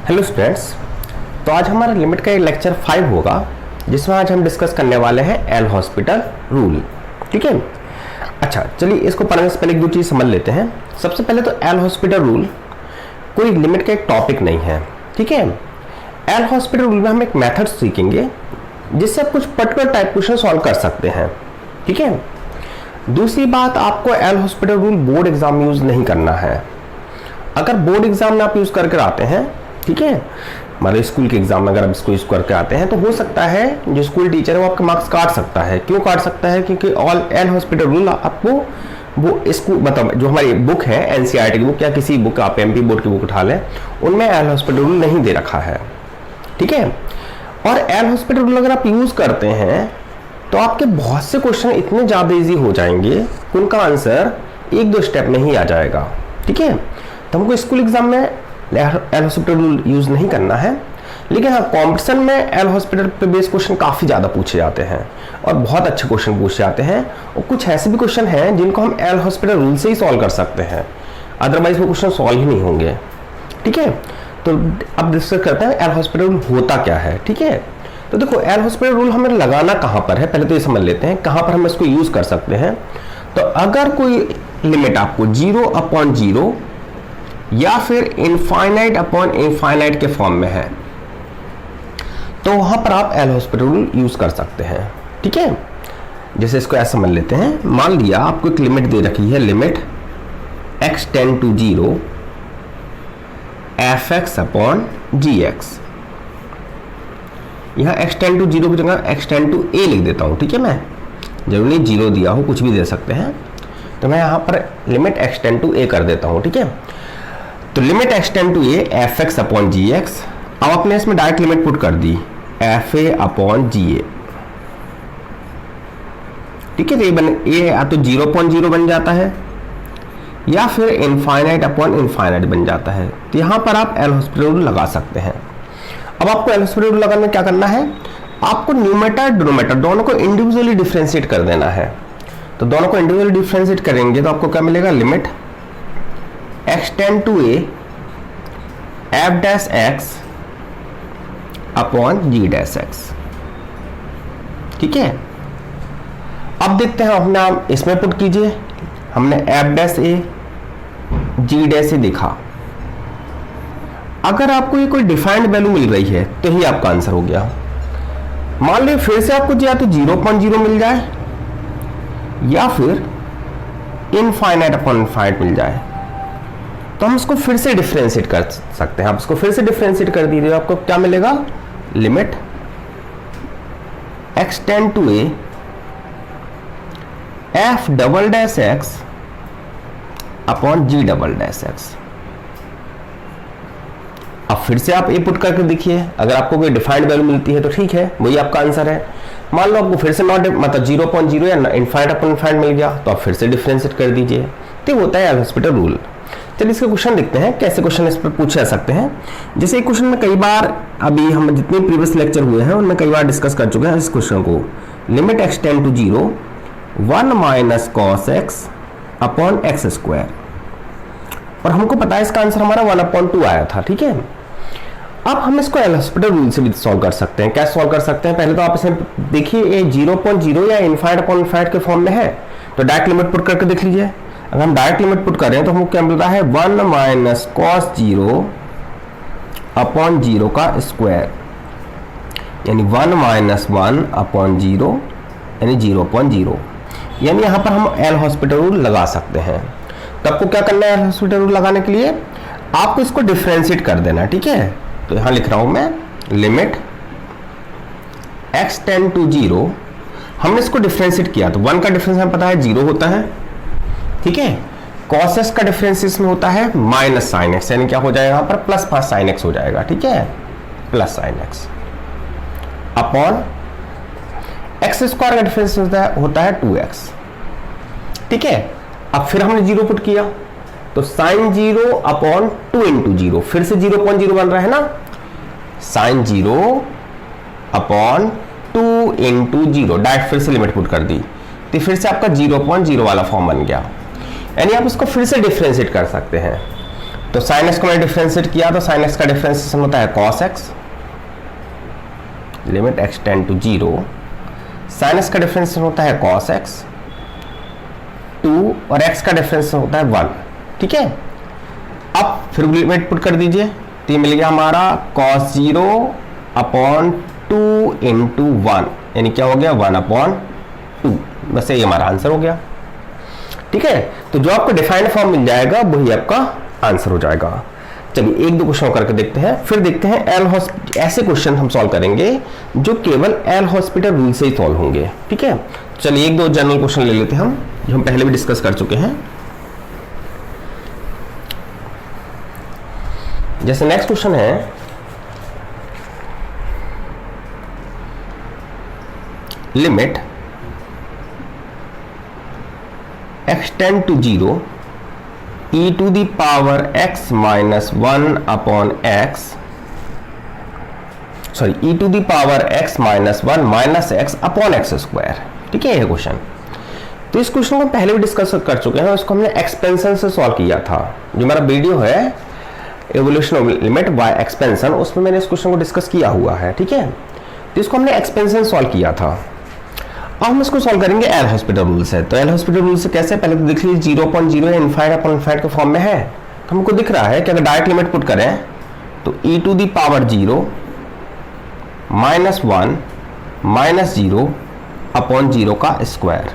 Hello students, तो आज हमारा लिमिट का लेक्चर 5 होगा जिसमें आज हम डिस्कस करने वाले हैं एल हॉस्पिटल रूल। ठीक है, अच्छा चलिए इसको पढ़ने से पहले एक दो चीज़ समझ लेते हैं। सबसे पहले तो एल हॉस्पिटल रूल कोई लिमिट का एक टॉपिक नहीं है। ठीक है, एल हॉस्पिटल रूल में हम एक मेथड सीखेंगे जिससे आप कुछ पर्टिकुलर टाइप क्वेश्चन सॉल्व कर सकते हैं। ठीक है, दूसरी बात, आपको L hospital rule board exam use नहीं करना है। अगर बोर्ड एग्जाम में आप यूज करके आते हैं, ठीक है, मतलब स्कूल के एग्जाम में अगर आप इसको यूज करके आते हैं तो हो सकता है जो स्कूल टीचर है वो आपके मार्क्स काट सकता है। क्यों काट सकता है? क्योंकि ऑल एल हॉस्पिटल रूल आपको वो स्कूल मतलब जो हमारी बुक है एनसीईआरटी की बुक या किसी बुक आप एमपी बोर्ड की बुक उठा लें, उनमें एल हॉस्पिटल रूल नहीं दे रखा है। ठीक है, और एल हॉस्पिटल रूल अगर आप यूज करते हैं तो आपके बहुत से क्वेश्चन इतने ज़्यादा ईजी हो जाएंगे कि उनका आंसर एक दो स्टेप में ही आ जाएगा। ठीक है, तो हमको स्कूल एग्जाम में एल हॉस्पिटल रूल यूज नहीं करना है, लेकिन हाँ कॉम्पिटिशन में एल हॉस्पिटल पे बेस्ड क्वेश्चन काफ़ी ज़्यादा पूछे जाते हैं और बहुत अच्छे क्वेश्चन पूछे जाते हैं। और कुछ ऐसे भी क्वेश्चन हैं जिनको हम एल हॉस्पिटल रूल से ही सॉल्व कर सकते हैं, अदरवाइज वो क्वेश्चन सॉल्व ही नहीं होंगे। ठीक है, तो अब डिस्कस करते हैं एल हॉस्पिटल रूल होता क्या है। ठीक है, तो देखो एल हॉस्पिटल रूल हमें लगाना कहाँ पर है, पहले तो ये समझ लेते हैं कहाँ पर हम इसको यूज कर सकते हैं। तो अगर कोई लिमिट आपको 0/0 या फिर इनफाइनाइट अपॉन इनफाइनाइट के फॉर्म में है तो वहां पर आप एल हॉस्पिटल रूल यूज कर सकते हैं। ठीक है, जैसे इसको ऐसा समझ लेते हैं, मान लिया आपको एक लिमिट दे रखी है, limit x tend to 0 fx upon gx। यहां x टेंड टू 0 की जगह x टेंड टू a लिख देता हूं। ठीक है, मैं जरूरी 0 दिया हो, कुछ भी दे सकते हैं, तो मैं यहां पर limit x tend to a कर देता हूं। ठीक है, तो limit x tend to a fx upon gx। अब आपने इसमें डायरेक्ट लिमिट पुट कर दी fa अपॉन ga। ठीक है, तो ये बन या तो 0.0 बन जाता है या फिर इनफाइनाइट अपॉन इनफाइनाइट बन जाता है। तो यहां पर आप एल हॉस्पिटल रूल लगा सकते हैं। अब आपको एल हॉस्पिटल रूल लगाने में क्या करना है, आपको न्यूमेटर डिनोमिनेटर दोनों को इंडिविजुअली डिफरेंशिएट कर देना है। तो दोनों को इंडिविजुअली डिफरेंशिएट करेंगे तो आपको क्या मिलेगा, limit x tend to a f dash x upon g dash x। ठीक है, अब देखते हैं, हमने इसमें पुट कीजिए, हमने f dash a g dash a देखा। अगर आपको ये कोई डिफाइंड वैल्यू मिल रही है तो ही आपका आंसर हो गया। मान लीजिए फिर से आपको या तो 0.0 मिल जाए या फिर इनफाइनाइट अपॉन इनफाइनाइट मिल जाए, तो हम इसको फिर से डिफरेंशिएट कर सकते हैं। आप इसको फिर से डिफरेंशिएट कर दीजिए, आपको क्या मिलेगा, limit x tend to a f double dash x upon g double dash x। अब फिर से आप ए पुट करके देखिए, अगर आपको कोई डिफाइंड वैल्यू मिलती है तो ठीक है, वही आपका आंसर है। मान लो आपको फिर से नॉट मतलब 0.0 या इनफाइनाइट अपॉन इनफाइनाइट मिल गया तो आप फिर से डिफरेंशिएट कर दीजिए। तो होता है एल हॉस्पिटल रूल। चलिए इसके क्वेश्चन देखते हैं, कैसे क्वेश्चन इस पर पूछे जा सकते हैं। जैसे एक क्वेश्चन में कई बार अभी हम जितने प्रीवियस लेक्चर हुए हैं उनमें कई बार डिस्कस कर चुके हैं इस क्वेश्चन को, limit x tend to 0 1 minus cos x upon x square, और हमको पता है इसका आंसर हमारा 1/2 आया था। ठीक है, अब हम इसको एल हॉस्पिटल रूल से भी सॉल्व कर सकते हैं। कैसे सॉल्व कर सकते हैं, पहले तो आप इसे देखिए, ये 0.0 या इनफाइनाइट अपॉन इनफाइनाइट के फॉर्म में है तो डायरेक्ट लिमिट पुट करके देख लीजिए। अगर हम डायरेक्ट लिमिट पुट कर रहे हैं तो हमको क्या मिल रहा है, 1 माइनस कॉस 0 अपॉन 0 का स्क्वायर, यानी 1 माइनस 1 अपॉन 0 यानी 0.0। यानी यहाँ पर हम एल हॉस्पिटल रूल लगा सकते हैं। तो आपको क्या करना है, एल हॉस्पिटल रूल लगाने के लिए आपको इसको डिफरेंशिएट कर देना। ठीक है, तो यहाँ लिख रहा हूँ मैं, लिमिट x टेंड टू 0, हमने इसको डिफरेंशिएट किया तो 1 का डिफरेंस हमें पता है 0 होता है। ठीक है, cos s का डिफरेंस इसमें होता है माइनस साइन एक्स, यानी क्या हो जाएगा यहाँ पर प्लस 5 साइन एक्स हो जाएगा। ठीक है, plus sine x upon x square का डिफरेंस होता है 2x। ठीक है, अब फिर हमने 0 पुट किया तो साइन 0 अपॉन 2 इंटू 0, फिर से 0.0 बन रहा है ना, साइन 0 अपॉन 2 इंटू 0, डायरेक्ट फिर से लिमिट पुट कर दी तो फिर से आपका 0.0 वाला फॉर्म बन गया। यानी आप इसको फिर से डिफरेंशिएट कर सकते हैं। तो साइन एक्स को मैंने डिफ्रेंशिएट किया तो साइन एक्स का डिफ्रेंशिएशन होता है cos x, limit x tend to 0, sine x का डिफ्रेंशिएशन होता है कॉस एक्स 2 और एक्स का डिफ्रेंशिएशन होता है 1। ठीक है, अब फिर लिमिट पुट कर दीजिए तो ये मिल गया हमारा cos 0 अपॉन 2 इंटू 1, यानी क्या हो गया 1/2। बस ये हमारा आंसर हो गया। ठीक है, तो जो आपको डिफाइंड फॉर्म मिल जाएगा वही आपका आंसर हो जाएगा। चलिए एक दो क्वेश्चन करके देखते हैं, फिर देखते हैं ऐसे क्वेश्चन हम सॉल्व करेंगे जो केवल एल हॉस्पिटल रूल से ही सॉल्व होंगे। ठीक है, चलिए एक दो जनरल क्वेश्चन ले लेते हैं हम, जो हम पहले भी डिस्कस कर चुके हैं। जैसे नेक्स्ट क्वेश्चन है, limit x tend to 0 e to the power x minus 1 upon x, sorry e to the power x minus 1 minus x upon x square. ठीक है, ये क्वेश्चन, तो इस क्वेश्चन को हम पहले भी डिस्कस कर चुके हैं, इसको हमने एक्सपेंशन से सॉल्व किया था। जो मेरा वीडियो है evolution of limit by expansion, उसमें मैंने इस क्वेश्चन को डिस्कस किया हुआ है। ठीक है, तो इसको हमने एक्सपेंशन सॉल्व किया था। अब हम इसको सॉल्व करेंगे एल हॉस्पिटल रूल से। तो एल हॉस्पिटल रूल से कैसे, पहले तो देख लीजिए 0.0 इनफाइनाइट अपॉन इनफाइनाइट के फॉर्म में है, तो हमको दिख रहा है कि अगर डायरेक्ट लिमिट पुट करें तो e to the power 0 minus 1 minus 0 upon 0 का स्क्वायर।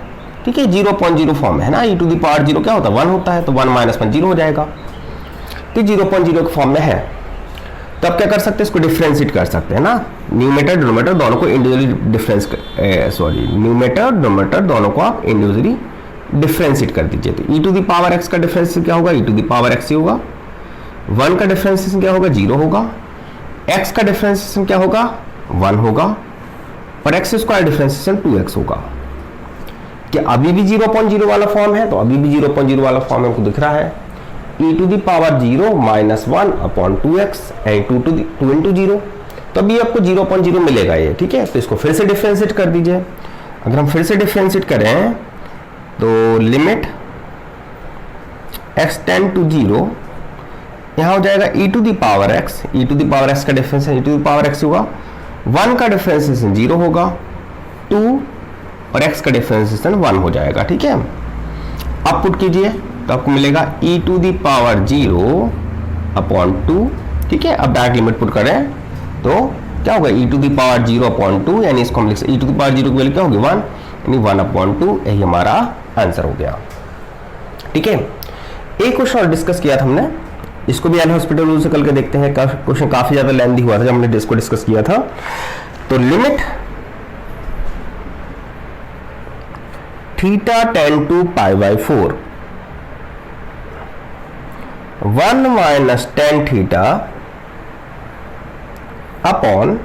ठीक है, 0.0 फॉर्म है ना, e टू द पावर 0 क्या होता है 1 होता है, तो 1 माइनस 1 0 हो जाएगा। तो 0.0 के फॉर्म में है, तो अब क्या कर सकते हैं, इसको डिफरेंशिएट कर सकते हैं ना, न्यूमेटर डिनोमिनेटर दोनों को इंडिविजुअली न्यूमेटर डिनोमिनेटर दोनों को आप इंडिविजुअली डिफरेंशिएट कर दीजिए। तो e to the power x का डिफरेंशिएशन क्या होगा, e to the power x ही होगा, 1 का डिफरेंशिएशन क्या होगा 0 होगा, x का डिफरेंशिएशन क्या होगा 1 होगा, और x स्क्वायर डिफरेंशिएशन 2x होगा। क्या अभी भी 0.0 वाला फॉर्म है, तो अभी भी 0.0 वाला फॉर्म हमको दिख रहा है, e to the power 0 minus 1 upon 2x and 2 into 0, तो अभी आपको 0.0 मिलेगा ये। ठीक है, तो इसको फिर से डिफरेंशिएट कर दीजिए। अगर हम फिर से डिफरेंशिएट करें तो लिमिट x टेंड टू 0, यहाँ हो जाएगा e to the power x, e to the power x का differentiation e to the power x होगा, 1 का डिफरेंशिएशन 0 होगा, 2 और x का डिफरेंशिएशन 1 हो जाएगा। ठीक है, अब पुट कीजिए तो आपको मिलेगा e to the power 0 upon 2। ठीक है, अब डायरेक्ट लिमिट पुट करें तो क्या होगा e to the power 0 upon 2, यानी इसको हम लिख सकते e टू द पावर 0 की वैल्यू क्या होगी 1, यानी 1 अपॉन 2, यही हमारा आंसर हो गया। ठीक है, एक क्वेश्चन और डिस्कस किया था हमने, इसको भी एल हॉस्पिटल रूल से कल के देखते हैं। क्वेश्चन काफी ज्यादा लेंथी हुआ था जब हमने इसको डिस्कस किया था। तो limit theta tend to pi by 4 1 minus tan theta upon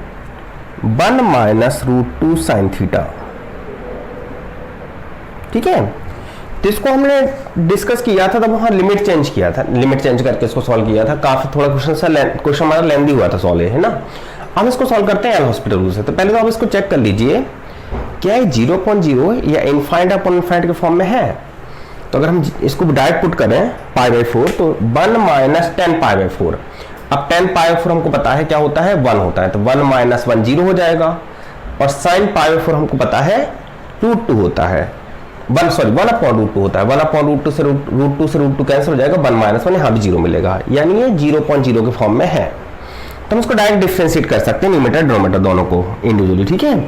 1 minus √2 sine theta. ठीक है, तो इसको हमने डिस्कस किया था, तब वहां लिमिट चेंज किया था, लिमिट चेंज करके इसको सॉल्व किया था। काफी थोड़ा क्वेश्चन हमारा लेंथी हुआ था सॉल्व, है ना। हम इसको सॉल्व करते हैं एल हॉस्पिटल रूल से। तो पहले तो आप इसको चेक कर लीजिए क्या ये 0.0 या इनफाइनाइट अपॉन इनफाइनाइट के फॉर्म में है। तो अगर हम इसको डायरेक्ट पुट करें पाई बाई 4, तो 1 माइनस 10 पाई बाई 4। अब 10 पाई बाई 4 हमको पता है क्या होता है 1 होता है, तो 1 माइनस 1 0 हो जाएगा, और साइन पाई बाई 4 हमको पता है √2 होता है, 1 अपॉन √2 होता है, 1 अपॉन √2 से √2 कैंसिल हो जाएगा, 1 माइनस 1 यहाँ भी 0 मिलेगा, यानी ये 0.0 के फॉर्म में है। तो हम इसको डायरेक्ट डिफरेंशिएट कर सकते हैं न्यूमेटर डिनोमिनेटर दोनों को इंडिविजुअली। ठीक है,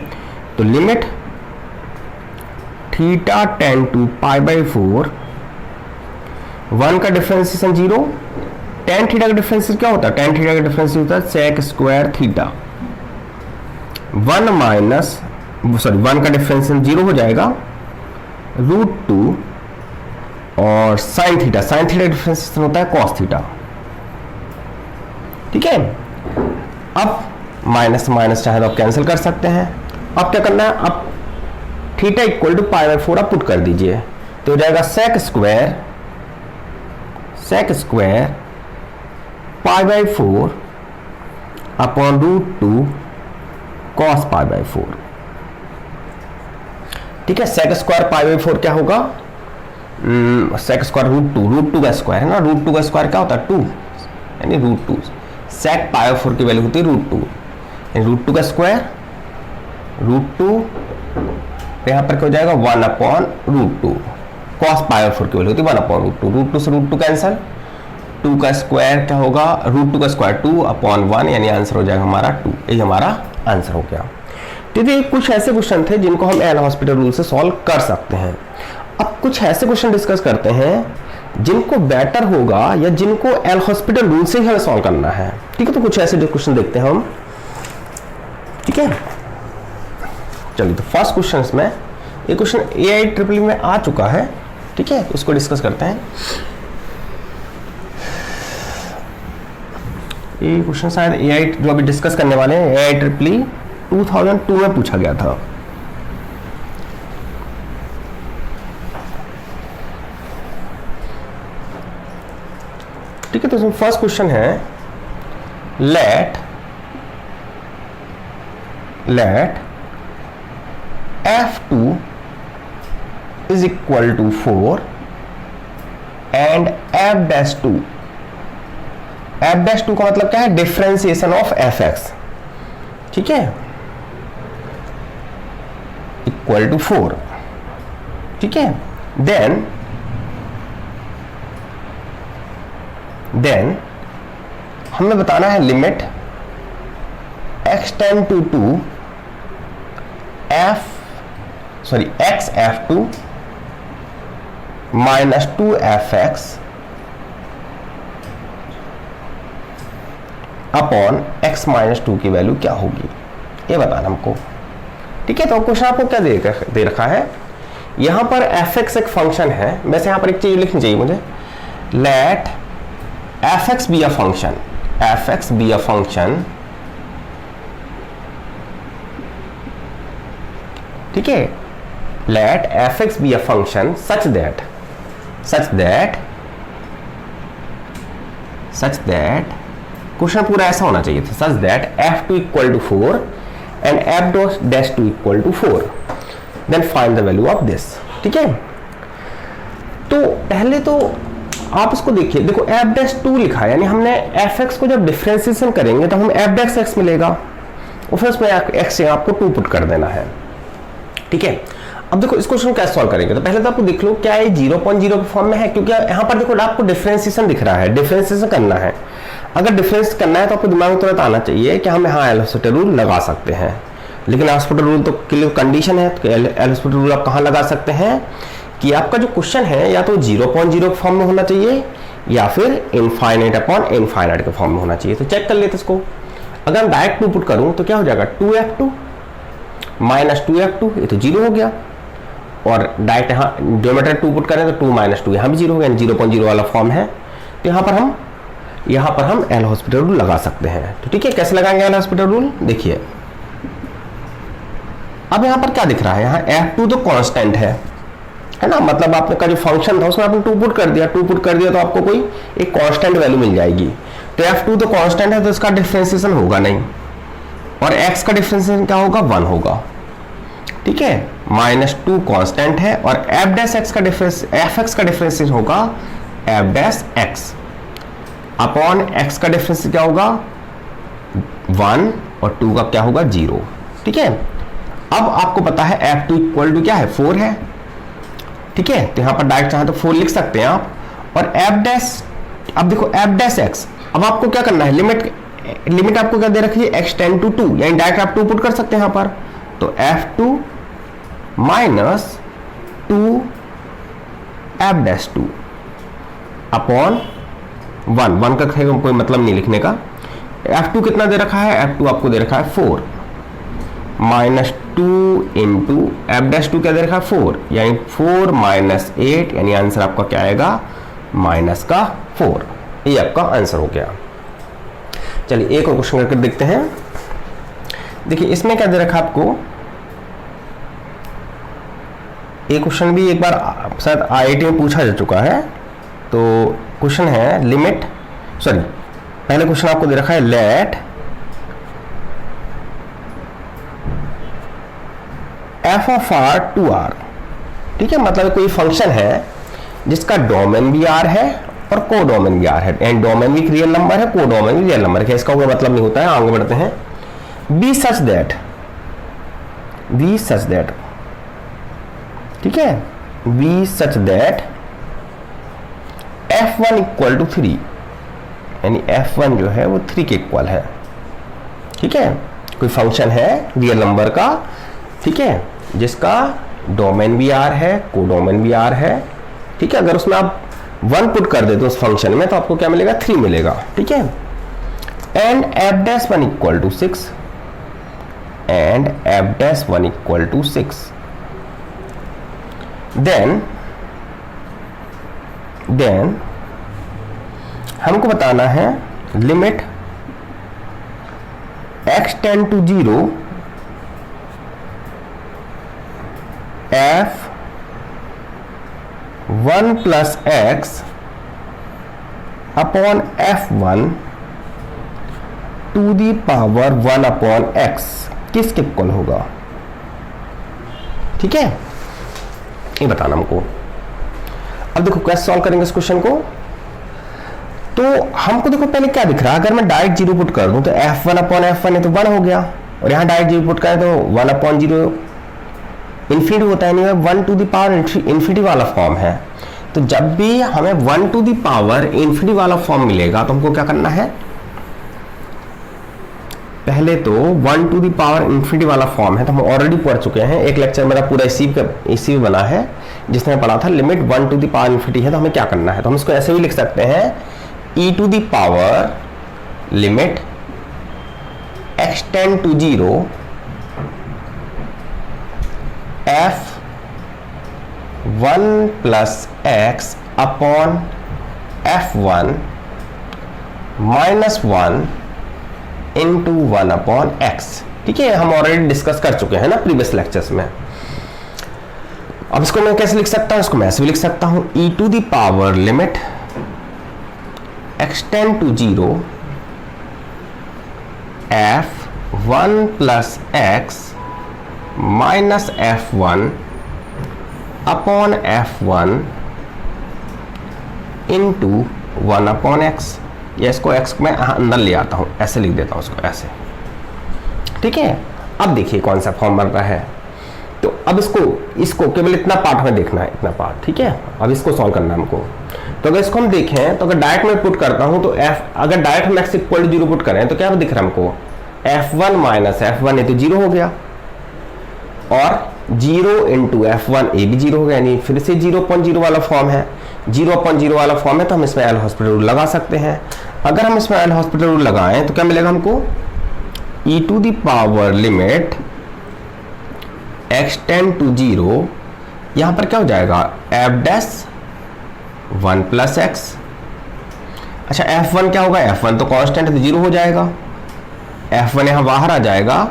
तो limit theta tend to pi by 4, 1 का डिफरेंशिएशन 0, टेन थीटा का डिफरेंशिएशन क्या होता है, टेन थीटा का डिफरेंशिएशन होता है सेक स्क्वायर थीटा, 1 का डिफरेंशिएशन 0 हो जाएगा, √2 और साइन थीटा का डिफरेंशिएशन होता है कॉस थीटा। ठीक है, अब माइनस माइनस चाहे तो आप कैंसिल कर सकते हैं। अब क्या करना है, अब theta equal to pi by 4 आप पुट कर दीजिए, तो हो जाएगा sec square pi by 4 upon √2 cos pi by 4। ठीक है, सेक स्क्वायर पाई बाई 4 क्या होगा, सेक स्क्वायर √2 का स्क्वायर है ना, √2 का स्क्वायर क्या होता है 2, यानी √2। सेक पाई ऑफ 4 की वैल्यू होती है √2, यानी √2 का स्क्वायर √2, यहाँ पर क्या हो जाएगा 1/√2। कॉस पाई ऑफ 4 की वैल्यू होती है 1/√2, √2 से √2 कैंसल, 2 का स्क्वायर क्या होगा, √2 का स्क्वायर 2/1, यानी आंसर हो जाएगा हमारा 2। ये हमारा आंसर हो गया। ठीक है, कुछ ऐसे क्वेश्चन थे जिनको हम एल हॉस्पिटल रूल से सॉल्व कर सकते हैं। अब कुछ ऐसे क्वेश्चन डिस्कस करते हैं जिनको बेटर होगा या जिनको एल हॉस्पिटल रूल से ही हमें सॉल्व करना है। ठीक है, तो कुछ ऐसे क्वेश्चन देखते हैं हम। ठीक है, चलिए तो फर्स्ट क्वेश्चन में ये क्वेश्चन AIEEE में आ चुका है। ठीक है, उसको डिस्कस करते हैं। ये क्वेश्चन शायद AI जो अभी डिस्कस करने वाले हैं AIEEE 2002 में पूछा गया था। ठीक है, तो इसमें फर्स्ट क्वेश्चन है late F2 is equal to 4 and F-2 का मतलब क्या है, डिफरेंशिएशन ऑफ fx। ठीक है, इक्वल टू 4। ठीक है, देन हमें बताना है limit x tend to 2 x F2 minus 2fx upon x minus 2 की वैल्यू क्या होगी, ये बताना हमको। ठीक है, तो क्वेश्चन आपको क्या दे रखा है, यहां पर fx एक फंक्शन है। वैसे यहां पर एक चीज लिखनी चाहिए मुझे, let fx be a function. ठीक है, let fx be a function such that question पूरा ऐसा होना चाहिए था, such that f2 equal to 4 and f'2 equal to 4, then find the value of this। ठीक है, तो पहले तो आप इसको देखिए, देखो f'2 लिखा है, यानी हमने fx को जब डिफरेंशिएशन करेंगे तो हम f' मिलेगा और फिर उसमें x से आपको 2 पुट कर देना है। ठीक है, अब देखो इस क्वेश्चन को कैसे सॉल्व करेंगे, तो पहले तो आपको देख लो क्या ये 0.0 के फॉर्म में है, क्योंकि यहाँ पर देखो आपको डिफरेंशिएशन दिख रहा है, डिफरेंशिएशन करना है। अगर डिफरेंस करना है तो आपको दिमाग में तुरंत आना चाहिए कि हम यहाँ एल हॉस्पिटल रूल लगा सकते हैं, लेकिन एल हॉस्पिटल रूल तो के लिए कंडीशन है। तो एल हॉस्पिटल रूल आप कहाँ लगा सकते हैं कि आपका जो क्वेश्चन है या तो 0.0 के फॉर्म में होना चाहिए या फिर इनफाइनाइट अपॉन इनफाइनाइट के फॉर्म में होना चाहिए। तो चेक कर लेते इसको, अगर मैं डायरेक्ट 2 पुट करूँ तो क्या हो जाएगा, 2f2 माइनस 2f2, ये तो 0 हो गया। और डायरेक्ट यहाँ डिनोमिनेटर 2 पुट करें तो 2 माइनस 2 यहाँ भी 0 हो गया, 0.0 वाला फॉर्म है। तो यहाँ पर हम एल हॉस्पिटल रूल लगा सकते हैं। तो ठीक है, कैसे लगाएंगे एल हॉस्पिटल रूल, देखिए अब यहाँ पर क्या दिख रहा है, यहाँ f2 तो कांस्टेंट है ना, मतलब आपने का जो फंक्शन था उसमें आपने 2 पुट कर दिया, तो आपको कोई एक कांस्टेंट वैल्यू मिल जाएगी। तो f2 तो कांस्टेंट है तो इसका डिफरेंशिएशन होगा नहीं, और x का डिफरेंशिएशन क्या होगा, 1 होगा। ठीक है, -2 कांस्टेंट है और f' का डिफरेंस fx का डिफरेंशिएशन होगा f' अपॉन x का डिफरेंस क्या होगा 1 और 2 का क्या होगा 0। ठीक है, अब आपको पता है f2 इक्वल टू क्या है, 4 है। ठीक है, तो यहाँ पर डायरेक्ट चाहे तो 4 लिख सकते हैं आप। और अब देखो f', अब आपको क्या करना है, लिमिट आपको क्या दे रखी है, x टेंड टू 2, यानी डायरेक्ट आप 2 पुट कर सकते हैं यहाँ पर। तो f2 माइनस 2 f'2 अपॉन 1 का कोई मतलब नहीं लिखने का। f2 कितना दे रखा है, f2 आपको दे रखा है 4 माइनस 2 इंटू f'2 क्या दे रखा है 4, यानी 4 माइनस 8, यानी आंसर आपका क्या आएगा, माइनस का 4। ये आपका आंसर हो गया। चलिए एक और क्वेश्चन करके देखते हैं। देखिए इसमें क्या दे रखा आपको, एक क्वेश्चन भी एक बार शायद IIT में पूछा जा चुका है। तो क्वेश्चन है पहले क्वेश्चन आपको दे रखा है let f of r to r। ठीक है, मतलब कोई फंक्शन है जिसका डोमेन भी r है और कोडोमेन भी आर है, एंड डोमेन भी रियल नंबर है, कोडोमेन भी रियल नंबर है। इसका कोई मतलब नहीं होता है। आगे बढ़ते हैं। बी सच दैट, ठीक है, be such that f1 equal to 3, यानी f1 जो है वो 3 के इक्वल है, ठीक है। कोई फंक्शन है रियल नंबर का, ठीक है, जिसका डोमेन भी आर है, कोडोमेन भी आर है, ठीक है। अगर उसमें आप 1 पुट कर देते उस फंक्शन में तो आपको क्या मिलेगा, 3 मिलेगा, ठीक है। And f'1 equal to 6, and f'1 equal to 6, then हमको बताना है limit x tend to 0 f1 plus x upon f1 to the power 1 upon x किसके इक्वल होगा, ठीक है, ये बताना हमको। अब देखो कैसे सॉल्व करेंगे इस क्वेश्चन को। तो हमको देखो पहले क्या दिख रहा है, अगर मैं डायरेक्ट 0 पुट कर दूं तो f1 अपॉन f1 है तो 1 हो गया, और यहां डायरेक्ट 0 पुट करें तो 1 अपॉन 0 इन्फिनिटी होता है, नहीं 1 टू द पावर इन्फिनिटी वाला फॉर्म है। तो जब भी हमें 1 टू द पावर इन्फिनिटी वाला फॉर्म मिलेगा तो हमको क्या करना है, पहले तो 1 टू द पावर इन्फिनिटी वाला फॉर्म है तो हम ऑलरेडी पढ़ चुके हैं। एक लेक्चर मेरा पूरा इसी में बना है जिसमें पढ़ा था limit 1 to the power infinity है तो हमें क्या करना है। तो हम इसको ऐसे भी लिख सकते हैं e to the power limit x tend to 0 f1 plus x upon f1 minus 1 into 1 upon x, ठीक है। हम ऑलरेडी डिस्कस कर चुके हैं ना प्रीवियस लेक्चर्स में। अब इसको मैं कैसे लिख सकता हूं, इसको मैं ऐसे भी लिख सकता हूं e to the power limit x tend to 0 f1 plus x minus f1 upon f1 into 1 upon x, या इसको x में अंदर ले आता हूं, ऐसे लिख देता हूं इसको ऐसे, ठीक है। अब देखिए कौन सा फॉर्म बन रहा है। तो अब इसको केवल इतना पार्ट में देखना है, इतना पार्ट, ठीक है। अब इसको सॉल्व करना है हमको। तो अगर इसको हम देखें तो अगर डायरेक्ट में पुट करता हूं तो अगर डायरेक्ट हम x इक्वल टू 0 पुट करें तो क्या दिख रहा है हमको, f1 माइनस f1 है तो 0 हो गया, और 0 इंटू f1 ये भी 0 हो गया, यानी फिर से 0.0 वाला फॉर्म है। 0.0 वाला फॉर्म है तो हम इसमें एल हॉस्पिटल रूल लगा सकते हैं। अगर हम इसमें एल हॉस्पिटल रूल लगाएं तो क्या मिलेगा हमको, e to the power limit x tend to 0, यहां पर क्या हो जाएगा f'1 प्लस x। अच्छा f1 क्या होगा, f1 तो कांस्टेंट है तो 0 हो जाएगा, f1 यहां बाहर आ जाएगा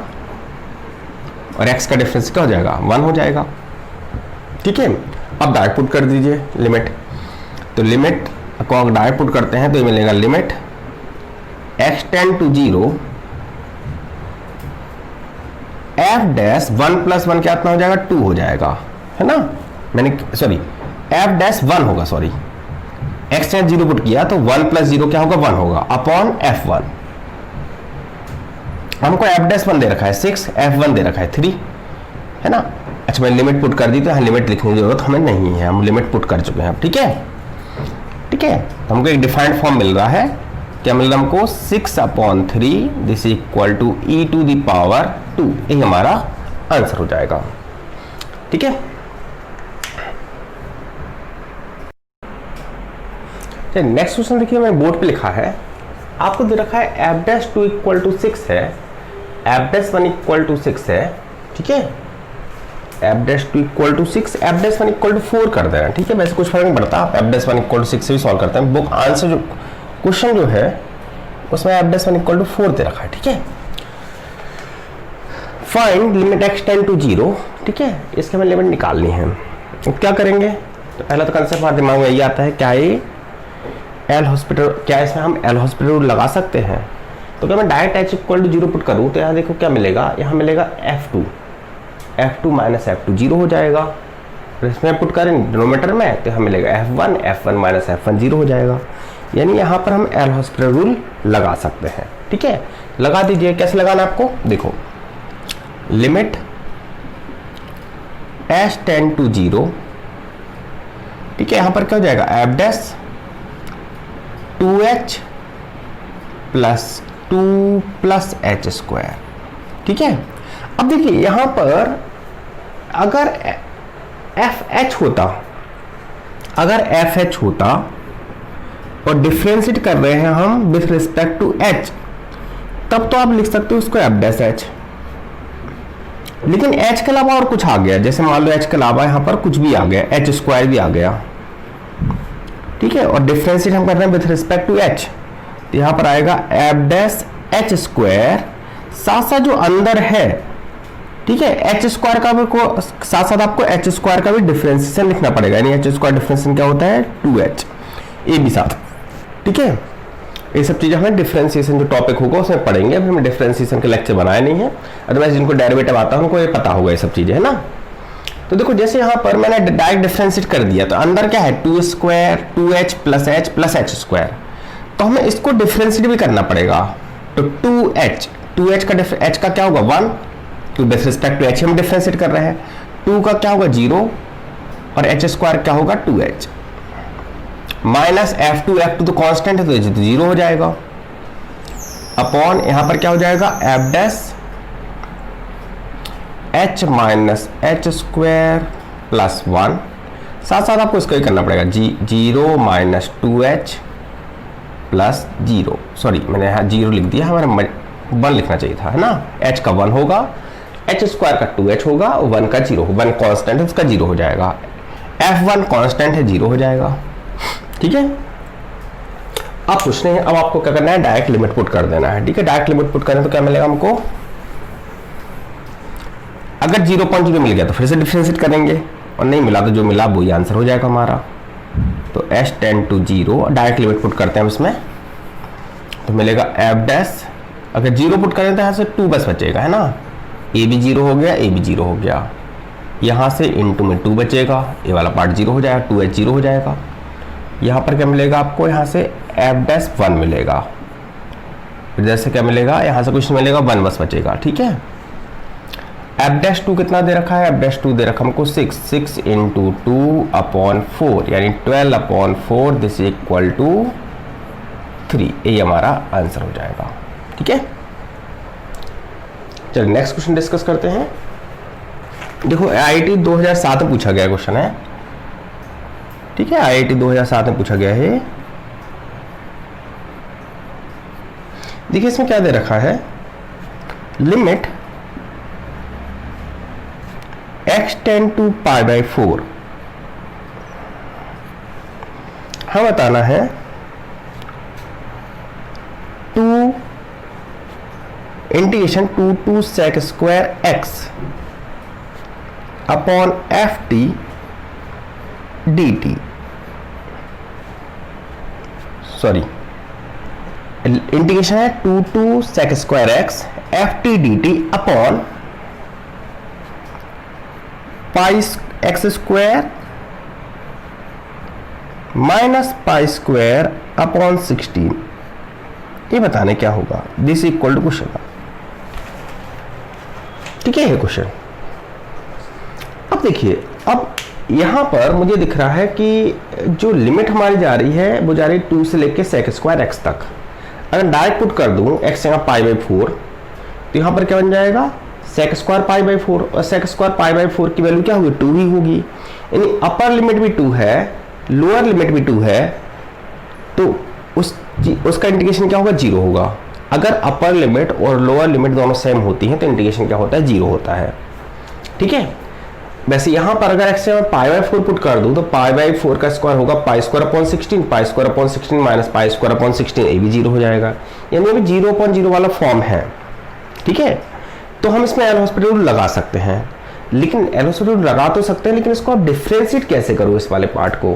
और x का डिफरेंस क्या हो जाएगा, 1 हो जाएगा, ठीक है। अब डायरेक्ट पुट कर दीजिए लिमिट। तो लिमिट को अगर डायरेक्ट पुट करते हैं तो ये मिलेगा limit x tend to 0 f'1 plus 1 क्या इतना हो जाएगा, 2 हो जाएगा, है ना। मैंने सॉरी f'1 होगा, सॉरी x टेंड 0 पुट किया तो 1 प्लस 0 क्या होगा, 1 होगा, अपॉन f1। हमको f'1 दे रखा है 6, f1 दे रखा है 3, है ना। अच्छा मैंने लिमिट पुट कर दी तो यहाँ लिमिट लिखने की जरूरत हमें नहीं है, हम लिमिट पुट कर चुके हैं, ठीक है, ठीक है। तो हमको एक डिफाइंड फॉर्म मिल रहा है, क्या मिल रहा है हमको, 6/3 this equal to e to the power 2, यही हमारा आंसर हो जाएगा, ठीक है। नेक्स्ट क्वेश्चन देखिए, मैं बोर्ड पे लिखा है, आपको दे रखा है f'2 इक्वल टू 6 है, f'1 इक्वल टू 6 है, ठीक है। f'2 equal to 6, f'1 equal to 4 कर दे रहे हैं, ठीक है। वैसे कुछ फर्क नहीं पड़ता, आप f'1 इक्वल टू 6 से भी सॉल्व करते हैं। बुक आंसर जो क्वेश्चन जो है उसमें f'1 इक्वल टू 4 दे रखा है, ठीक है। Find limit x tend to 0, ठीक है, इसके हमें लिमिट निकालनी है। अब क्या करेंगे, तो पहला तो कंसेप्ट हमारे दिमाग में यही आता है, क्या ये एल हॉस्पिटल, क्या इसमें हम एल हॉस्पिटल रूल लगा सकते हैं। तो क्या मैं direct h equal to 0 put करूँ तो यहाँ देखो क्या मिलेगा, यहाँ मिलेगा f2 माइनस f2 0 हो जाएगा, इसमें पुट करें डिनोमीटर में तो हमें मिलेगा F1 माइनस F1 0 हो जाएगा। यानी यहाँ पर हम एल हॉस्पिटल रूल लगा सकते हैं। ठीक है, लगा दीजिए। कैसे लगाना आपको, देखो लिमिट एच टेंड टू 0, ठीक है, यहां पर क्या हो जाएगा F dash 2h plus 2 plus H square. ठीक है, अब देखिए यहां पर अगर एफ एच होता और डिफ्रेंशिएट कर रहे हैं हम विथ रिस्पेक्ट टू एच, तब तो आप लिख सकते हो उसको एफ डैश एच। लेकिन एच के अलावा और कुछ आ गया, जैसे मान लो एच के अलावा यहां पर कुछ भी आ गया, एच स्क्वायर भी आ गया। ठीक है, और डिफ्रेंशिएट हम कर रहे हैं विथ रिस्पेक्ट टू एच, तो यहां पर आएगा एफ डैश एच स्क्वायर, साथ साथ जो अंदर है, ठीक है, एच स्क्वायर का भी साथ साथ आपको एच स्क्वायर का भी डिफरेंशिएशन लिखना पड़ेगा। यानी एच स्क्वायर डिफरेंशिएशन क्या होता है 2h, ये भी साथ। ठीक है, ये सब चीजें हमें डिफरेंशिएशन जो टॉपिक होगा उसमें पढ़ेंगे। अभी हमने डिफरेंशिएशन के लेक्चर बनाए नहीं है, अदरवाइज जिनको डेरिवेटिव आता है उनको ये पता होगा ये सब चीजें, है ना। तो देखो जैसे यहाँ पर मैंने डायरेक्ट डिफरेंशिएट कर दिया, तो अंदर क्या है 2 square 2h plus H square, तो हमें इसको डिफरेंशिएट भी करना पड़ेगा। तो 2h का h का क्या होगा 1, तो विथ रिस्पेक्ट टू h हम डिफरेंशिएट कर रहे हैं। 2 का क्या होगा 0 और एच स्क्वायर क्या होगा 2h माइनस F2 तो कांस्टेंट है तो 0 हो जाएगा, अपॉन यहां पर क्या हो जाएगा F dash h minus H square plus 1, साथ साथ आपको इसको ही करना पड़ेगा 0 माइनस 2h प्लस 0, सॉरी मैंने यहाँ 0 लिख दिया, हमारा 1 लिखना चाहिए था, है ना। h का 1 होगा, एच स्क्वायर का 2h होगा, 1 का 0, 1 कांस्टेंट है उसका 0 हो जाएगा, F1 कांस्टेंट है 0 हो जाएगा। ठीक है, अब पूछ रहे हैं, अब आपको क्या करना है डायरेक्ट लिमिट पुट कर देना है। ठीक है, डायरेक्ट लिमिट पुट करें तो क्या मिलेगा हमको, अगर 0.0 मिल गया तो फिर से डिफरेंशिएट करेंगे, और नहीं मिला तो जो मिला वही आंसर हो जाएगा हमारा। तो h tend to 0 direct limit put करते हैं इसमें, तो मिलेगा एफ डैश, अगर 0 पुट करें तो यहाँ से 2 बस बचेगा, है ना, a भी 0 हो गया, a भी 0 हो गया, यहाँ से इनटू में 2 बचेगा, ये वाला पार्ट 0 हो जाएगा, 2h 0 हो जाएगा। यहाँ पर क्या मिलेगा आपको, यहाँ से एफ डैश 1 मिलेगा, इधर से क्या मिलेगा, यहाँ से कुछ नहीं मिलेगा, 1 बस बचेगा। ठीक है, एफ डैश 2 कितना दे रखा है, एफ डैश 2 दे रखा हमको 6 इंटू 2 अपॉन 4, यानी 12 अपॉन 4, दिस इक्वल टू 3, ये हमारा आंसर हो जाएगा। ठीक है, चलिए नेक्स्ट क्वेश्चन डिस्कस करते हैं। देखो IIT 2007 में पूछा गया क्वेश्चन है। ठीक है, IIT 2007 में पूछा गया है। देखिए इसमें क्या दे रखा है, लिमिट x टेंड टू π/4, हमें बताना है 2 integration 2 to sec square x upon ft dt, sorry integration है 2 to sec square x ft dt upon pi x square minus pi square upon 16, ये बताने क्या होगा, दिस इक्वल टू क्वेश्चन। ठीक है, ये क्वेश्चन। अब देखिए, अब यहां पर मुझे दिख रहा है कि जो लिमिट हमारी जा रही है वो जा रही है 2 से लेके sec स्क्वायर x तक। अगर डायरेक्ट पुट कर दूं x यहाँ π/4, तो यहां पर क्या बन जाएगा sec स्क्वायर π/4, और sec स्क्वायर π/4 की वैल्यू क्या होगी 2 ही होगी। यानी अपर लिमिट भी 2 है, लोअर लिमिट भी 2 है, तो उसका इंटीग्रेशन क्या होगा 0 होगा। अगर अपर लिमिट और लोअर लिमिट दोनों सेम होती हैं तो इंटीग्रेशन क्या होता है 0 होता है। ठीक है, वैसे यहाँ पर अगर x में π/4 पुट कर दूं तो π/4 का स्क्वायर होगा पाई स्क्वायर अपॉन 16, पाई square upon 16 minus pi square upon 16, ये भी 0 हो जाएगा। यानी अभी 0/0 वाला फॉर्म है। ठीक है, तो हम इसमें एल हॉस्पिटल रूल लगा सकते हैं, लेकिन एल हॉस्पिटल रूल लगा तो सकते हैं, लेकिन इसको आप डिफ्रेंशिएट कैसे करो इस वाले पार्ट को।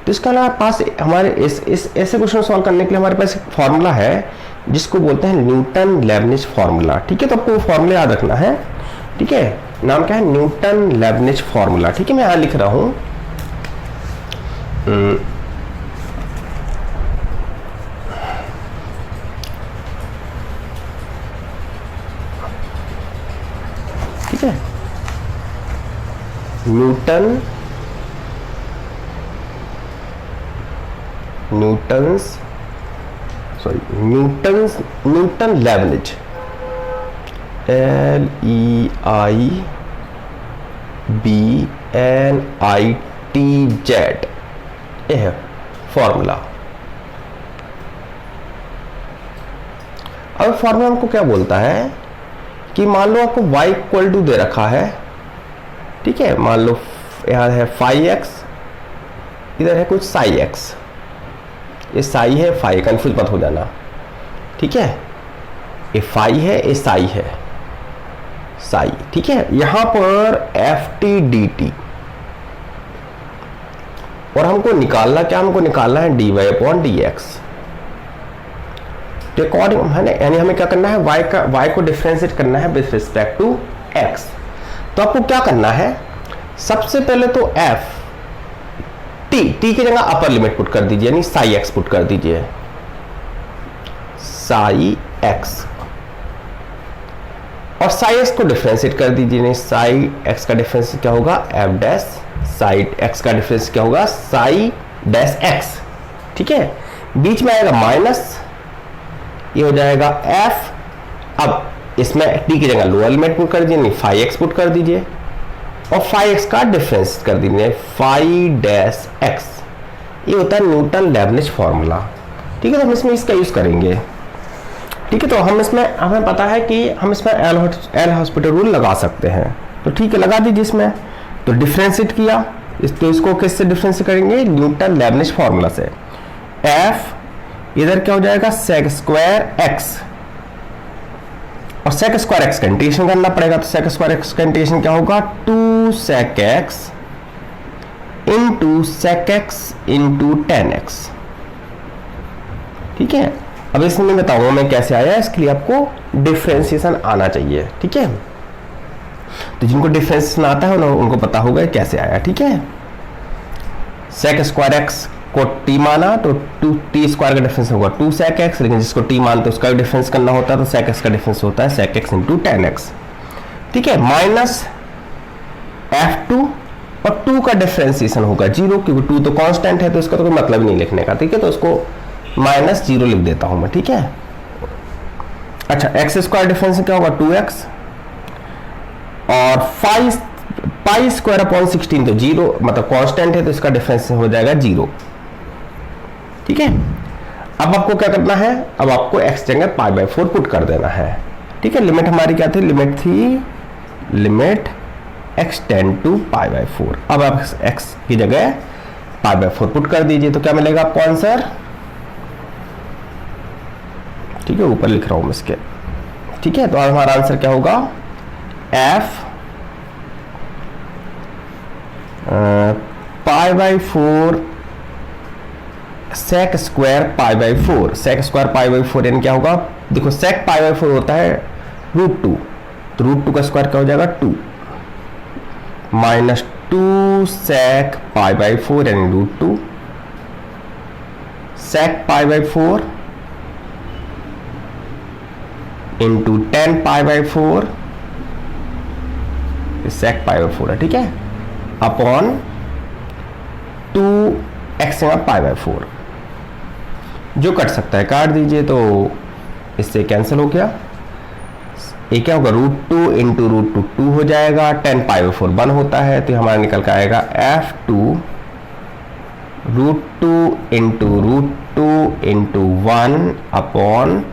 तो इसका पास हमारे इस ऐसे क्वेश्चन सॉल्व करने के लिए हमारे पास एक फॉर्मूला है जिसको बोलते हैं न्यूटन लेबनिज फार्मूला। ठीक है, तो आपको वो फॉर्मूला याद रखना है। ठीक है, नाम क्या है, न्यूटन लेबनिज फॉर्मूला। ठीक है, मैं यहां लिख रहा हूं ठीक है, न्यूटन लेबनिज, LEIBNITZ, ये है फॉर्मूला। अब फॉर्मूला हमको क्या बोलता है कि मान लो आपको y इक्वल टू दे रखा है, ठीक है, मान लो यहाँ है फाई एक्स, इधर है कुछ साई एक्स, ये साई है फाई, कंफ्यूज मत हो जाना, ठीक है, ये फाई है ये साई है, साई, ठीक है। यहां पर FT/dt और हमको निकालना क्या, हमको निकालना है dy/dx। तो अकॉर्डिंग है ना, यानी हमें क्या करना है, y को डिफरेंशिएट करना है विद रिस्पेक्ट टू x। तो आपको क्या करना है, सबसे पहले तो t की जगह अपर लिमिट पुट कर दीजिए, यानी साई x पुट कर दीजिए, साई x, और साई x को डिफरेंशिएट कर दीजिए, नहीं साई x का डिफरेंस क्या होगा, f डैश, साई x का डिफरेंस क्या होगा, साई डैश x, ठीक है। बीच में आएगा माइनस, ये हो जाएगा f। अब इसमें t की जगह लोअर लिमिट पुट कर दीजिए, फाई x पुट कर दीजिए, और फाई x का डिफरेंस कर दीजिए, फाई डैश x। ये होता है न्यूटन लेबनिज फॉर्मूला, ठीक है। तो हम इसमें इसका यूज करेंगे, ठीक है। तो हम इसमें, हमें पता है कि हम इसमें एल हॉस्पिटल रूल लगा सकते हैं, तो ठीक है लगा दीजिए इसमें। तो डिफरेंशिएट किया, तो इसको किससे डिफरेंशिएट करेंगे, न्यूटन लेबनिज फॉर्मूला से। f इधर क्या हो जाएगा, सेक स्क्वायर x, और सेक स्क्वायर x का इंटीग्रेशन करना पड़ेगा, तो सेक स्क्वायर x का इंटीग्रेशन क्या होगा, 2 sec x into sec x into tan x, ठीक है। अब इसमें मैं बताऊंगा मैं कैसे आया, इसके लिए आपको डिफरेंशिएशन आना चाहिए, ठीक है। तो जिनको डिफरेंशिएशन आता है उनको पता होगा कैसे आया, ठीक है। sec स्क्वायर x को t माना तो 2t स्क्वायर का डिफरेंस होगा 2 sec x, लेकिन जिसको t मानते उसका भी डिफरेंस करना होता है, तो sec x का डिफरेंस होता है sec x into tan x, ठीक है। माइनस f2, और 2 का डिफरेंशिएशन होगा 0, क्योंकि 2 तो कांस्टेंट है तो इसका तो कोई मतलब ही नहीं लिखने का, ठीक है। तो उसको -0 लिख देता हूं मैं, ठीक है। अच्छा, एक्स स्क्वायर डिफरेंस क्या होगा 2x, और पाई स्क्वायर अपॉन 16 तो 0, मतलब कांस्टेंट है तो इसका डिफरेंस हो जाएगा 0, ठीक है। अब आपको क्या करना है, अब आपको x जगह π/4 पुट कर देना है, ठीक है। लिमिट हमारी क्या थी, लिमिट थी लिमिट x टेंड टू π/4। अब आप x की जगह π/4 पुट कर दीजिए, तो क्या मिलेगा आपको आंसर, ठीक है, ऊपर लिख रहा हूं मैं इसके, ठीक है। तो हमारा आंसर क्या होगा, f π/4 sec square π/4, sec square π/4 यानी क्या होगा, देखो sec π/4 होता है √2, तो √2 का स्क्वायर क्या हो जाएगा 2, माइनस 2 sec π/4 यानी √2 sec π/4 इंटू 10 π/4, sec π/4 है, ठीक है, अपॉन 2x π/4, जो कट सकता है काट दीजिए, तो इससे कैंसिल हो गया। ये क्या होगा, √2 इंटू √2 2 हो जाएगा, 10 π/4 1 होता है, तो हमारा निकल कर आएगा f2 √2 इंटू 1 अपॉन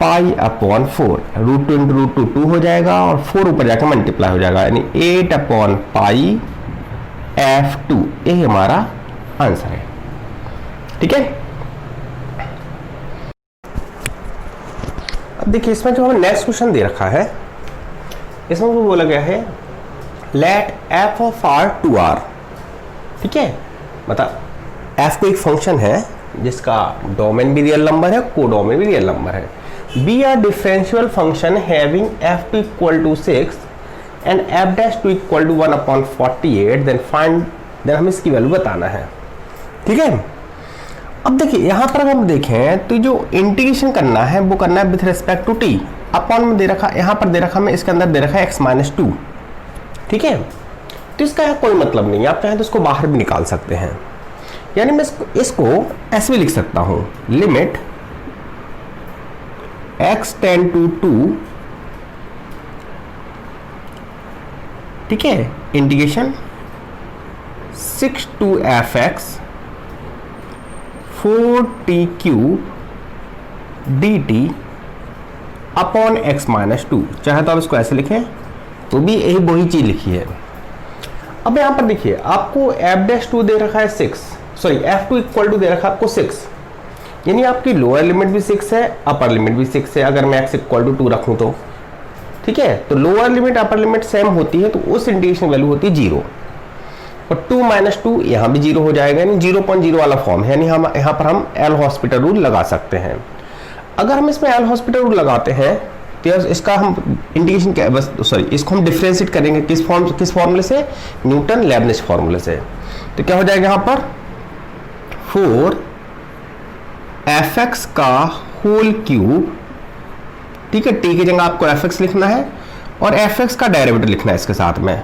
π/4, √2 इंटू √2 2 हो जाएगा, और 4 ऊपर जाकर मल्टीप्लाई हो जाएगा, यानी 8/π f2, ये हमारा आंसर है, ठीक है। अब देखिए इसमें जो हमें नेक्स्ट क्वेश्चन दे रखा है, इसमें वो बोला गया है let f of r to r, ठीक है। मतलब f को एक फंक्शन है जिसका डोमेन भी रियल नंबर है, कोडोमेन भी रियल नंबर है, be are differential function having f two equal to 6 and f dash two equal to 1/48, देन हमें इसकी वैल्यू बताना है। ठीक है, अब देखिए यहां पर अगर हम देखें तो जो इंटीग्रेशन करना है वो करना है with respect to t. Upon में दे रखा, यहां पर दे रखा हमें, इसके अंदर दे रखा है x-2। ठीक है, तो इसका यहाँ कोई मतलब नहीं है, आप चाहें तो इसको बाहर भी निकाल सकते हैं। यानी मैं इसको ऐसे भी लिख सकता हूं, लिमिट x टेंड टू 2, ठीक है, integration 6 to fx 4t³ dt upon x-2। चाहे तो आप इसको ऐसे लिखें तो भी यही वही चीज लिखी है। अब यहां पर देखिए आपको f'2 दे रखा है 6, सॉरी f2 इक्वल टू दे रखा है आपको 6, यानी आपकी लोअर लिमिट भी 6 है, अपर लिमिट भी 6 है। अगर मैं x इक्वल टू 2 रखूं तो ठीक है, तो lower limit upper limit same होती है, तो उस इंटीग्रेशन वैल्यू होती है 0, और 2 - 2 यहाँ भी 0 हो जाएगा, यानी 0.0 वाला फॉर्म है। यानी हम यहाँ पर हम एल हॉस्पिटल रूल लगा सकते हैं। अगर हम इसमें एल हॉस्पिटल रूल लगाते हैं तो इसका हम इंटीग्रेशन क्या, बस सॉरी, इसको हम डिफरेंशिएट करेंगे किस फॉर्मूले से, न्यूटन लेबनिज फॉर्मूले से। तो क्या हो जाएगा यहाँ पर 4f(x) का होल क्यूब, ठीक है, t की जगह आपको f(x) लिखना है और f(x) का डेरिवेटिव लिखना है इसके साथ में।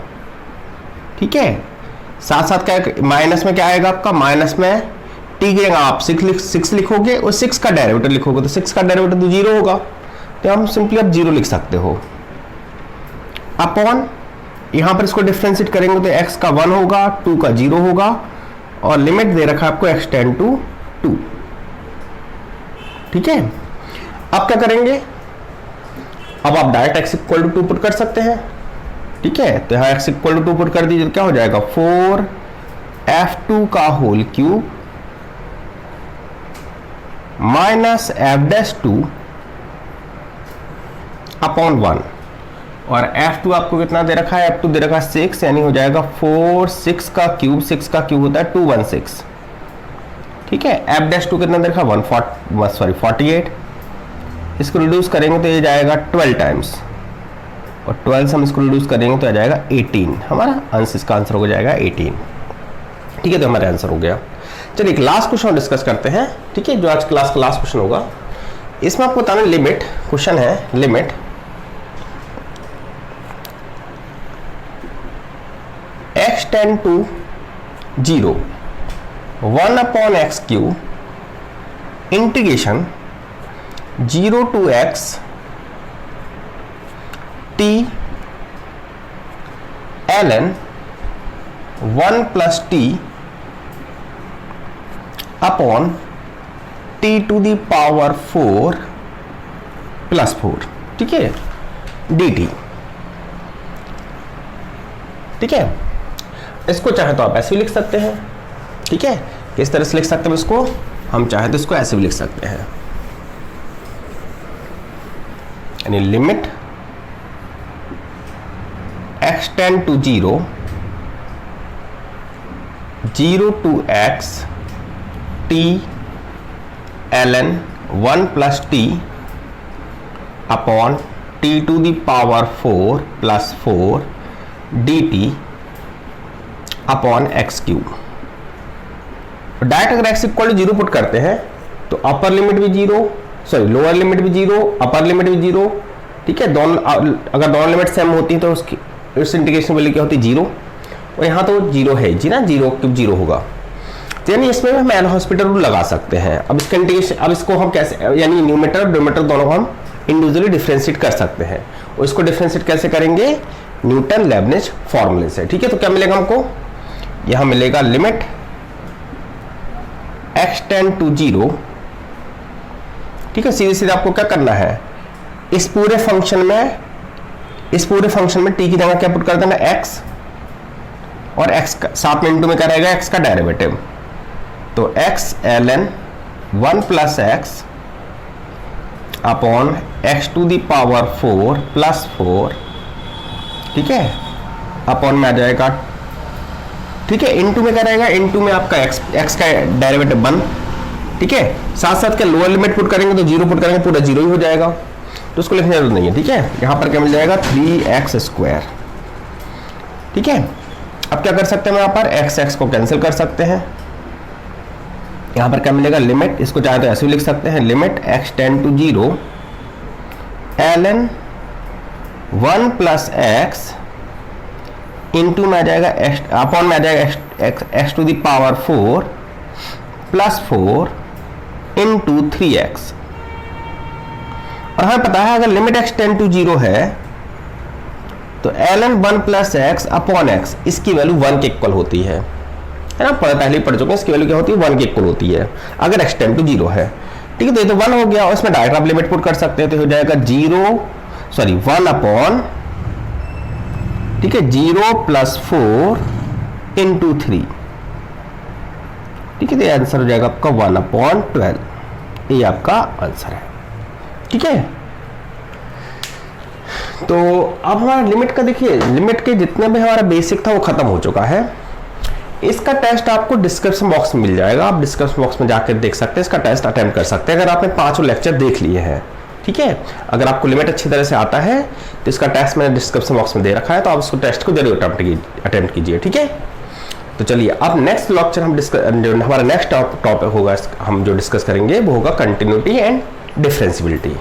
ठीक है, साथ साथ क्या माइनस में क्या आएगा आपका, माइनस में t की जगह आप 6 लिखोगे और 6 का डेरिवेटिव लिखोगे, तो 6 का डेरिवेटिव तो 0 होगा, तो हम सिंपली आप 0 लिख सकते हो। अपॉन यहां पर इसको डिफरेंशिएट करेंगे तो x का 1 होगा, 2 का 0 होगा, और लिमिट दे रखा है आपको x टेंड टू 2। ठीक है, अब क्या करेंगे, अब आप direct x equal to 2 put कर सकते हैं। ठीक है, तो यहाँ x इक्वल टू 2 पुट कर दीजिए, तो क्या हो जाएगा 4f(2) का whole cube minus f'(2) upon 1, और f2 आपको कितना दे रखा है, f2 दे रखा है 6, यानी हो जाएगा 4, 6 का क्यूब, 6 का क्यूब होता है 216। ठीक है, f'(2) कितना दे रखा है 48, इसको रिड्यूस करेंगे तो ये जाएगा 12 टाइम्स, और 12 से हम इसको रिड्यूस करेंगे तो आ जाएगा 18, हमारा आंसर, इसका आंसर हो जाएगा 18। ठीक है, तो हमारा आंसर हो गया। चलिए एक लास्ट क्वेश्चन डिस्कस करते हैं। ठीक है, जो आज क्लास का लास्ट क्वेश्चन होगा, इसमें आपको बताना लिमिट, क्वेश्चन है limit x tend to 0 1/x³ integration 0 to x t ln 1 + t upon t to the power 4 + 4, ठीक है, dt। ठीक है, इसको चाहे तो आप ऐसे भी लिख सकते हैं। ठीक है, किस तरह से लिख सकते हैं इसको, हम चाहे तो इसको ऐसे भी लिख सकते हैं, यानी limit x tend to 0 to x t ln 1 + t upon t to the power 4 + 4 dt upon x³। Direct अगर x इक्वल टू 0 पुट करते हैं तो अपर लिमिट भी 0, सॉरी लोअर लिमिट भी 0, अपर लिमिट भी 0। ठीक है, दोनों अगर दोनों लिमिट सेम होती है तो उसकी इस इंटीग्रेशन वैल्यू क्या होती है 0, और यहाँ तो 0 है जी ना, 0 होगा, तो यानी इसमें हम एल हॉस्पिटल रूल लगा सकते हैं। अब इसका इंटीग्रेशन, अब इसको हम कैसे, यानी न्यूमेरेटर और डिनोमिनेटर दोनों हम इंडिविजुअली डिफरेंशिएट कर सकते हैं, और इसको डिफरेंशिएट कैसे करेंगे, न्यूटन लेबनिज फॉर्मूले से। ठीक है, तो क्या मिलेगा हमको, यहां मिलेगा लिमिट x टेंड टू 0। ठीक है, सीधे सीधे आपको क्या करना है, इस पूरे फंक्शन में t की जगह क्या पुट कर देना x, और x का साथ में इंटू में क्या रहेगा x का डेरिवेटिव, तो x ln 1 + x upon x to the power 4 + 4, ठीक है, अपॉन में आ जाएगा, ठीक है, इनटू में क्या रहेगा, इनटू में आपका x का डेरिवेटिव 1। ठीक है, साथ साथ के लोअर लिमिट पुट करेंगे तो 0 पुट करेंगे, पूरा 0 ही हो जाएगा। तो उसको लिखने की जरूरत नहीं है, ठीक है। यहाँ पर क्या मिल जाएगा 3x², ठीक है। अब क्या कर सकते हैं, यहाँ पर x को कैंसिल कर सकते हैं। यहाँ पर क्या मिलेगा, लिमिट, इसको चाहे तो ऐसे भी लिख सकते हैं, limit x tend to 0 ln 1 + x into में आ जाएगा x अपॉन में आ जाएगा x to the power 4 + 4 into 3x। और हमें पता है अगर लिमिट x टेंड टू 0 है तो ln 1 + x अपॉन x इसकी वैल्यू 1 के इक्वल होती है ना, पहले ही पढ़ चुके हैं। इसकी वैल्यू क्या होती है, 1 के इक्वल होती है अगर x टेंड टू 0 है, ठीक है। तो ये तो 1 हो गया और इसमें डायरेक्ट आप लिमिट पुट कर सकते हैं, तो हो जाएगा 1 अपॉन, ठीक है, 0 + 4 इंटू 3, ठीक है। तो ये आंसर हो जाएगा आपका 1/12, ये आपका आंसर है, ठीक है। तो अब हमारा लिमिट का देखिए, लिमिट के जितने भी हमारा बेसिक था वो खत्म हो चुका है। इसका टेस्ट आपको डिस्क्रिप्शन बॉक्स में मिल जाएगा, आप डिस्क्रिप्शन बॉक्स में जाकर देख सकते हैं, इसका टेस्ट अटेम्प्ट कर सकते हैं अगर आपने 5 लेक्चर देख लिए हैं, ठीक है। अगर आपको लिमिट अच्छी तरह से आता है तो इसका टेस्ट मैंने डिस्क्रिप्शन बॉक्स में दे रखा है, तो आप उसको टेस्ट को जरूर अटेम्प्ट कीजिए, ठीक है। तो चलिए अब नेक्स्ट लेक्चर हम जो हमारा नेक्स्ट टॉपिक होगा हम जो डिस्कस करेंगे वो होगा कंटिन्यूटी एंड डिफरेंशियबिलिटी।